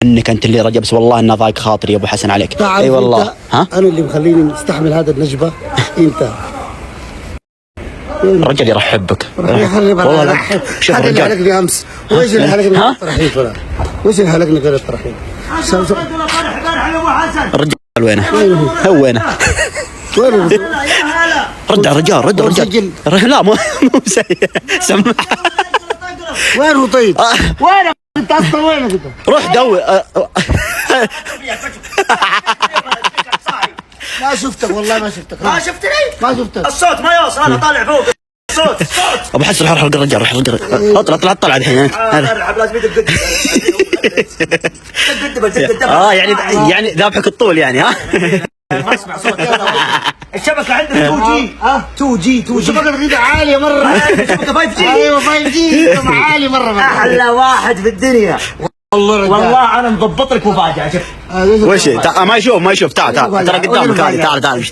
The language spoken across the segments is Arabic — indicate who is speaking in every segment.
Speaker 1: انك انت اللي رجع، بس والله انه ضايق خاطري يا ابو حسن عليك.
Speaker 2: اي
Speaker 1: والله.
Speaker 2: ها انا اللي مخليني مستحمل هذا النجبه انت.
Speaker 1: الرجال يرحب بك
Speaker 2: والله. لا شوف الرجال اللي حلقني امس، وايش اللي حلقني قبل الترحيل فلان؟ وايش اللي حلقني قبل الترحيل؟
Speaker 1: الرجال وينه؟ هو وينه؟
Speaker 2: وين
Speaker 1: رجال لا مو سمع.
Speaker 2: وين هو طيب؟ وين انت اصلا وينك انت؟
Speaker 1: روح دور.
Speaker 2: ما شفتك والله ما شفتك.
Speaker 3: ما شفتني؟
Speaker 2: ما شفتك.
Speaker 3: الصوت ما يوصل، انا طالع فوق الصوت.
Speaker 1: ابو حسن روح الرجال، روح الرجال. اطلع الحين.
Speaker 3: ارعب لازم يدق
Speaker 1: يعني ذابحك الطول يعني. ها
Speaker 3: ما اسمع صوت. الشبكه عندك 2 جي
Speaker 2: الشبكه الغذاء عاليه مره.
Speaker 3: الشبكه 5 جي.
Speaker 2: ايوه 5 جي عالي مره.
Speaker 3: احلى واحد في الدنيا والله. انا مضبط لك مفاجاه. شوف
Speaker 1: وش ما يشوف تعال ترى قدامك هذه. تعال مش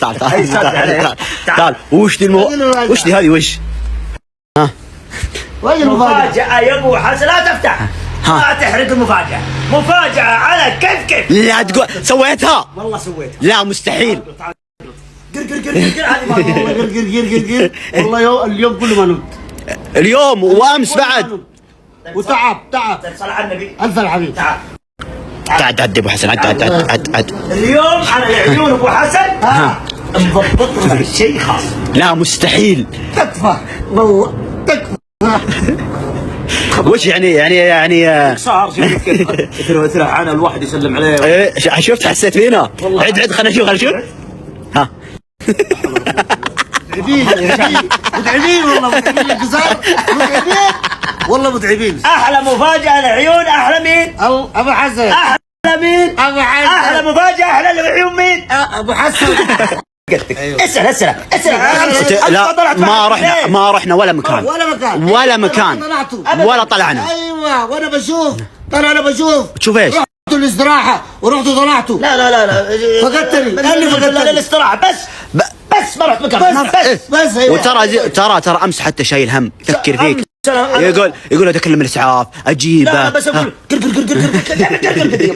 Speaker 1: تعال. وش دي هذه وش؟ ها
Speaker 2: وين
Speaker 3: المفاجاه يا ابو حسن؟ لا تفتح، ما تحرق المفاجاه. مفاجاه على كيف.
Speaker 1: لا تقول سويتها.
Speaker 3: والله سويتها.
Speaker 1: لا مستحيل.
Speaker 3: قر هذه ما
Speaker 2: قر والله اليوم كله ما نمت.
Speaker 1: اليوم وامس بعد.
Speaker 2: وتعب
Speaker 3: صلى على النبي.
Speaker 2: الف الحبيب.
Speaker 1: تعال ابو حسن. عد.
Speaker 3: اليوم على العيون ابو حسن مضبط لك شيء خاص.
Speaker 1: لا مستحيل.
Speaker 2: تكفى والله تكفى.
Speaker 1: وش يعني
Speaker 3: صار كثر انا الواحد يسلم عليه.
Speaker 1: شفت حسيت فينا. عد خلينا نشوف. ها
Speaker 2: متعبين والله. متعبين الجزائر متعبين والله متعبين.
Speaker 3: احلى مفاجاه العيون. احلى مين؟
Speaker 2: ابو حسن.
Speaker 3: احلى مين؟
Speaker 2: ابو حسن.
Speaker 3: احلى مفاجاه احلى العيون مين؟
Speaker 2: ابو حسن.
Speaker 3: اسال.
Speaker 1: لا ما رحنا ولا مكان ولا طلعنا.
Speaker 2: ايوه وانا بشوف. انا بشوف.
Speaker 1: تشوف ايش؟
Speaker 2: رحت الاستراحه ورحت طلعتوا.
Speaker 3: لا
Speaker 2: فقدتني. اللي فقدتني
Speaker 3: الاستراحه بس ما رحت مكان.
Speaker 2: بس
Speaker 1: وترى امس حتى شايل هم يفكر فيك. يقول اتكلم الاسعاف اجيبه.
Speaker 3: لا بس اقول يا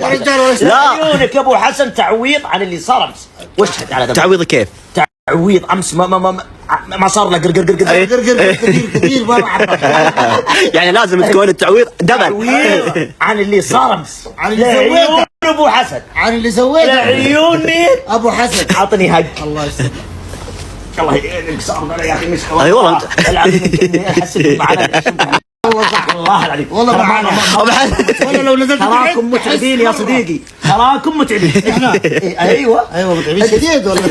Speaker 3: رجال. لا عيونك يا ابو حسن تعويض عن اللي صار امس. واشهد على ذلك.
Speaker 1: تعويض كيف؟
Speaker 3: تعويض امس ما صار له
Speaker 2: كثير ما بعرف.
Speaker 1: يعني لازم تكون التعويض دبل.
Speaker 3: تعويض عن اللي صار امس.
Speaker 2: عن اللي سويته
Speaker 3: ابو حسن.
Speaker 2: عن اللي سويته.
Speaker 3: العيون مين؟
Speaker 2: ابو حسن.
Speaker 3: اعطني هق.
Speaker 2: الله يسلمك.
Speaker 3: الله يعينك. صار يا اخي مشكله.
Speaker 1: اي والله
Speaker 3: احسن معنا.
Speaker 2: والله صح.
Speaker 3: والله العظيم
Speaker 2: والله معانا. والله لو نزلت
Speaker 3: تراكم متعبين يا صديقي. تراكم متعبين. ايوه
Speaker 2: متعبين شديد والله.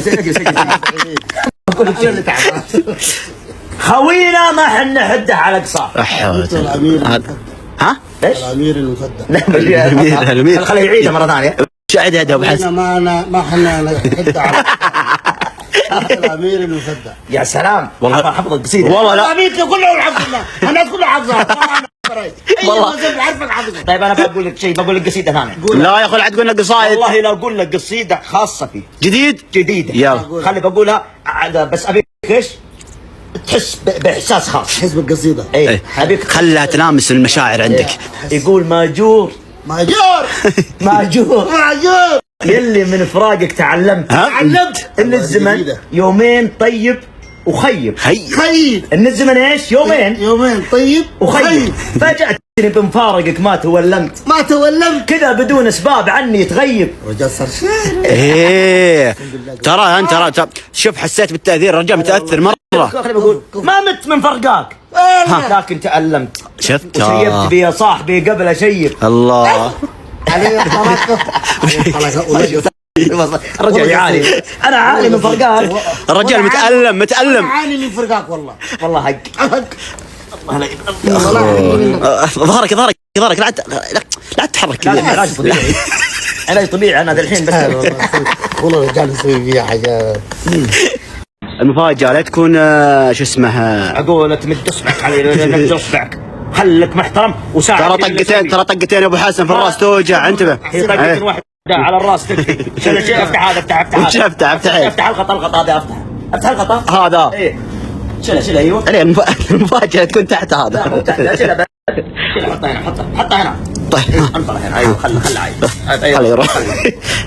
Speaker 3: خوينا ما حنا حده على قصار.
Speaker 1: ها؟
Speaker 3: ايش؟
Speaker 2: الامير المفدى.
Speaker 1: الامير
Speaker 3: خليه يعيدها مره ثانيه.
Speaker 1: شاهد هذا ابو حسن.
Speaker 2: ما حنا حده على الامير المفدى.
Speaker 3: يا سلام
Speaker 1: والله
Speaker 3: حفظ القصيده.
Speaker 1: والله لا
Speaker 2: الامير كله حفظ الله. الناس كلها حافظها.
Speaker 1: والله
Speaker 2: عارفك حافظها.
Speaker 3: طيب انا بقول لك شيء. بقول لك قصيده ثانيه.
Speaker 1: لا يا اخي لا تقول لك قصايد.
Speaker 3: والله لا اقول لك قصيده خاصه فيه.
Speaker 1: جديده
Speaker 3: يلا خلي بقولها. بس ابيك ايش؟ تحس باحساس خاص.
Speaker 2: تحس بالقصيده.
Speaker 3: اي ابيك
Speaker 1: خلها تلامس المشاعر عندك.
Speaker 3: يقول ماجور يلي من فراقك تعلمت ان الزمن يومين طيب وخيب. ان الزمن ايش؟
Speaker 2: يومين طيب
Speaker 3: وخيب. فجأتني بمفارقك ما تولمت كذا بدون اسباب عني تغيب.
Speaker 2: رجال صار شاعر.
Speaker 1: ايه ترى شوف حسيت بالتأثير. الرجال متأثر مرة.
Speaker 3: بقول ما مت من فرقاك لكن تألمت.
Speaker 1: شفت
Speaker 3: وشيبت بي يا صاحبي قبل اشيب.
Speaker 1: الله
Speaker 2: عليه
Speaker 3: الرجال يعاني. انا عاني من فرقاك.
Speaker 1: الرجال متألم.
Speaker 2: عاني من فرقاك
Speaker 3: والله حق.
Speaker 1: ظهرك لا تتحرك.
Speaker 3: علاج طبيعي انا الحين بس.
Speaker 2: والله الرجال يسوي فيها حاجات.
Speaker 1: المفاجأة لا تكون شو اسمه.
Speaker 3: اقول تمد اصبعك علي. مد اصبعك. خلك محترم وساعد.
Speaker 1: ترى طقتين يا ابو حسن في الراس توجع. انتبه.
Speaker 3: هي طقتين واحده على الراس تكفي. شيل افتح هذا. افتح الغطاء هذا. افتح الغطاء
Speaker 1: هذا.
Speaker 3: ايه شيله. ايوه
Speaker 1: المفاجأة تكون تحت هذا.
Speaker 3: حطها هنا، حطها هنا.
Speaker 1: طيب
Speaker 3: انطر هنا. ايوه خلها عايز.
Speaker 1: خليه يروح.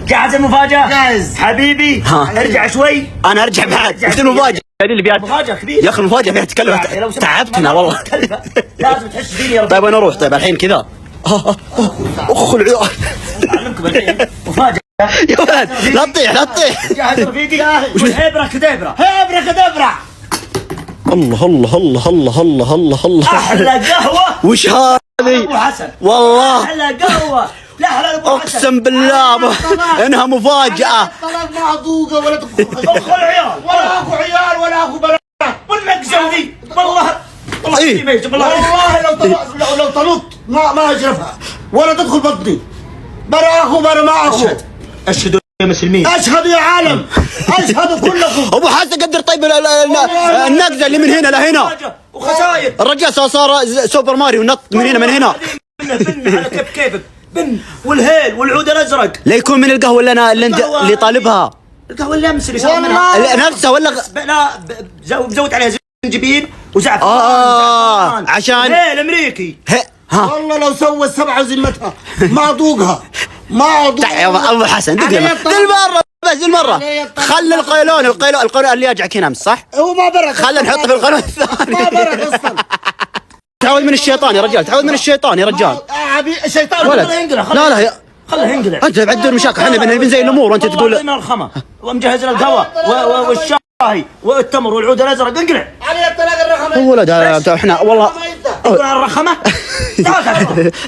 Speaker 3: جاهز المفاجأة؟
Speaker 2: جاهز.
Speaker 3: حبيبي ارجع شوي.
Speaker 1: انا ارجع بعد. وش المفاجأة اللي فيها؟
Speaker 3: مفاجأة كبيرة
Speaker 1: يا اخي المفاجأة فيها تكلم. تعبتنا والله.
Speaker 3: لازم تحس فيني يا رجل.
Speaker 1: طيب انا اروح. طيب الحين كذا. اخ العيال.
Speaker 3: اعلمكم الحين مفاجأة.
Speaker 1: يا ولد لا تطيح لا تطيح.
Speaker 3: جاهز رفيقي؟ وش هبرة كدبرة. هبرة كدبرة.
Speaker 1: الله الله الله الله الله الله الله.
Speaker 3: احلى قهوة.
Speaker 1: وش هذه؟
Speaker 3: ابو حسن.
Speaker 1: والله
Speaker 3: احلى قهوة. لا ابو حسن.
Speaker 1: اقسم بالله انها مفاجأة.
Speaker 2: الطلاق معضوقة ولا تدخل.
Speaker 3: اخو العيال.
Speaker 2: ولا اكو عيال ولا اكو بنات.
Speaker 3: والمقزم ذي والله
Speaker 1: إيه؟
Speaker 2: والله لو طلقت ما اجرفها ولا تدخل بطني. برا اخو برا ما اخو.
Speaker 3: اشهدوا يا مسلمين.
Speaker 2: اشهدوا يا عالم. اشهدوا كلكم.
Speaker 1: ابو حسن قدر. طيب النقزة اللي من هنا لهنا.
Speaker 3: وخساير.
Speaker 1: الرجال صار سوبر ماريو نط من هنا من هنا.
Speaker 3: بن على كيفك. بن والهيل والعود الازرق.
Speaker 1: لا يكون من القهوة اللي طالبها.
Speaker 3: القهوة اللي امس اللي صار منها
Speaker 1: نفسها ولا
Speaker 3: لا زود عليها زنجبيل وزعفران.
Speaker 1: عشان
Speaker 3: هيل امريكي.
Speaker 1: ها
Speaker 2: والله لو سوت 7 ذمتها ما اذوقها ما اذوقها.
Speaker 1: ابو حسن دق المرة بس المرة. خلي القيلون اللي يرجعك هنا امس صح؟
Speaker 2: هو ما برد.
Speaker 1: خلنا نحطه في القانون الثاني.
Speaker 2: ما برد اصلا.
Speaker 1: تعود من الشيطان يا رجال. تعود من الشيطان يا رجال.
Speaker 2: الشيطان
Speaker 1: ولد لا لا
Speaker 3: خله ينقلع.
Speaker 1: انت بعد تدير مشاكل. احنا بنبين زي الامور وانت تقول
Speaker 3: والله الخمه ومجهز لنا القهوه والشاي والتمر والعود الازرق. انقلع
Speaker 2: علي الطلاق الرقم.
Speaker 1: ولد احنا والله
Speaker 3: يقول على الرخمه.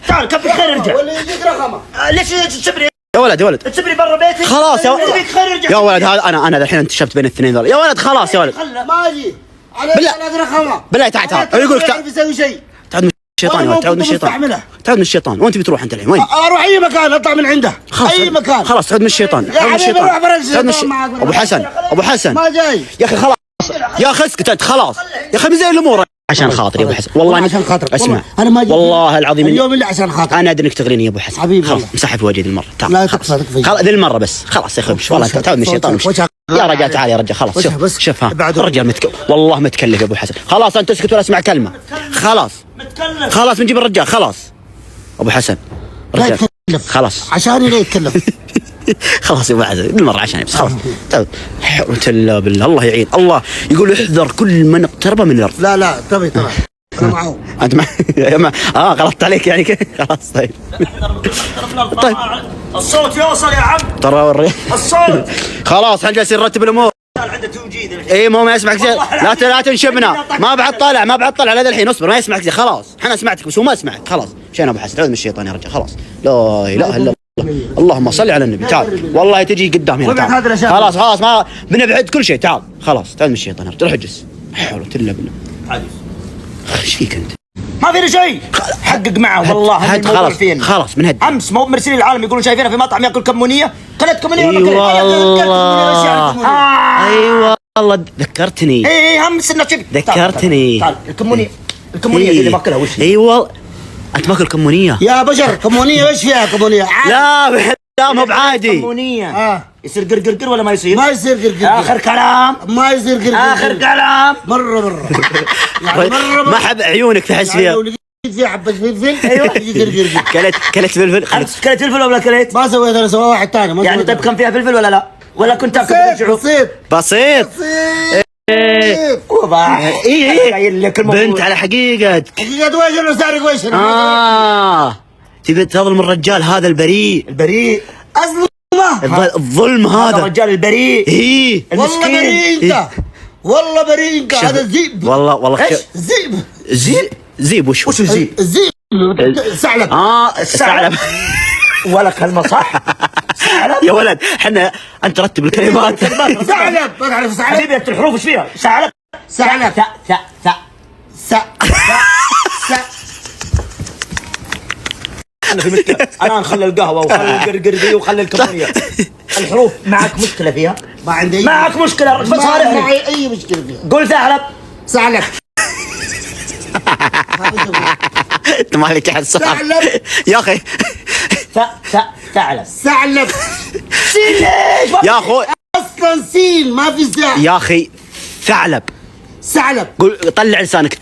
Speaker 3: تعال كفي خير ارجع.
Speaker 2: واللي يجيك رقمه.
Speaker 3: ليش تسبري
Speaker 1: يا ولد
Speaker 3: تسبري برا بيتي.
Speaker 1: خلاص يا
Speaker 3: ولد.
Speaker 1: يا ولد هذا انا الحين انتشفت بين الاثنين ذول. يا ولد خلاص يا ولد
Speaker 2: ما اجي علي الطلاق رقمه.
Speaker 1: بالله تعال يقول لك
Speaker 2: بيسوي شيء.
Speaker 1: تعود من الشيطان يا ولد. تعود من الشيطان. تعود من الشيطان. وانت بتروح انت الحين وين؟
Speaker 2: اروح اي مكان اطلع من عنده. اي مكان.
Speaker 1: خلاص تعود من الشيطان.
Speaker 2: يا حبيبي روح برا الشيطان.
Speaker 1: ابو حسن
Speaker 2: ما جاي.
Speaker 1: يا اخي خلاص يا اخي اسكت انت خلاص يا اخي زي الامور. عشان خاطري يا ابو حسن والله
Speaker 2: عشان خاطرك.
Speaker 1: اسمع
Speaker 2: انا ما جيت
Speaker 1: والله العظيم
Speaker 2: اليوم اللي عشان خاطرك.
Speaker 1: انا ادري انك تغريني يا ابو حسن.
Speaker 2: حبيبي
Speaker 1: خلاص مسحب في وجهي ذي المره.
Speaker 2: لا تكفى
Speaker 1: خلاص ذي المره بس. خلاص يا اخي والله تعود من الشيطان. يا رجال تعال يا رجال خلاص شوف ها الرجال والله متكلف يا ابو حسن. خلاص انت اسكت ولا اسمع كلمه. خلاص بنجيب الرجال خلاص. ابو حسن
Speaker 2: رجال
Speaker 1: خلاص
Speaker 2: عشاني لا يتكلف.
Speaker 1: خلاص يا ابو حسن بالمره عشاني بس خلاص. حرمة الله بالله الله يعين. الله يقول احذر كل من اقترب من الارض.
Speaker 2: لا تبي انا معه.
Speaker 1: انت غلطت عليك يعني خلاص. طيب
Speaker 3: طيب الصوت يوصل يا عم.
Speaker 1: ترى
Speaker 3: الصوت
Speaker 1: خلاص احنا جالسين نرتب الامور.
Speaker 3: عنده توجيه الحين.
Speaker 1: اي ما يسمعك زين. لا تنشبنا. ما بعد طالع على الحين. اصبر ما يسمعك زين. خلاص احنا سمعتك بس هو ما سمعك. خلاص مشينا ابو حسن. تعود من الشيطان يا رجال خلاص. لا اله الا الله. اللهم صل على النبي. تعال والله تجي قدام هنا. تعال خلاص ما بنبعد كل شيء. تعال خلاص تعود من الشيطان يا رجال. روح اجلس. حول ولا بالله. ايش فيك انت؟
Speaker 3: ما فينا شيء. حقق معه والله
Speaker 1: خلاص من هد.
Speaker 3: امس مو مرسلين العالم يقولون شايفينه في مطعم ياكل كمونيه. كلت كمونيه ولا
Speaker 1: اي والله ذكرتني.
Speaker 3: اي امس انه شفت.
Speaker 1: ذكرتني.
Speaker 3: تعال الكمونيه اللي باكلها وش
Speaker 1: اي والله انت ماكل كمونيه
Speaker 2: يا بشر. كمونيه ايش فيها كمونيه؟
Speaker 1: لا ما بعادي.
Speaker 3: كمونيه يصير قرقر ولا ما يصير؟
Speaker 2: ما يصير قرقر.
Speaker 3: اخر كلام.
Speaker 2: ما يصير قرقر.
Speaker 3: اخر كلام.
Speaker 2: مره
Speaker 1: يعني ما حب عيونك تحس فيها.
Speaker 2: لو لقيت فيها حبه فلفل ايوه يجي قرقر.
Speaker 1: كلت فلفل.
Speaker 3: كلت فلفل ولا كلت؟
Speaker 2: ما سويت انا سوى واحد ثاني.
Speaker 3: يعني طيب كان فيها فلفل ولا لا؟ ولا كنت تاكل
Speaker 1: بسيط.
Speaker 3: اي
Speaker 1: بنت على حقيقتك.
Speaker 2: حقيقة ويش انا سارق ويش
Speaker 1: تبي تظلم الرجال هذا البريء.
Speaker 2: اظلمه.
Speaker 1: الظلم هذا
Speaker 3: الرجال البريء.
Speaker 1: ايه
Speaker 2: والله بريء انت. والله بريء انت. هذا ذئب.
Speaker 1: والله
Speaker 2: ايش
Speaker 1: ذئب وش
Speaker 3: الذئب؟
Speaker 2: الذئب ثعلب.
Speaker 1: الثعلب.
Speaker 3: ولا كلمة صح.
Speaker 1: يا ولد احنا انت رتب الكلمات.
Speaker 2: ثعلب. ما تعرف ثعلب؟
Speaker 3: حبيبي الحروف ايش فيها؟ ثعلب. انا في مشكلة. انا نخلي القهوة وخلي القرقر ذي وخلي الكمونية. الحروف معك مشكلة فيها؟
Speaker 2: ما عندي.
Speaker 3: معك مشكلة.
Speaker 2: ما معي اي مشكلة فيها.
Speaker 3: قول ثعلب.
Speaker 1: انت مالك احد
Speaker 2: ثعلب
Speaker 1: يا اخي.
Speaker 3: ثعلب.
Speaker 2: سين ليش؟
Speaker 1: يا اخوي
Speaker 2: اصلا سين ما في زاء
Speaker 1: يا اخي. ثعلب.
Speaker 2: ثعلب.
Speaker 1: قول طلع لسانك.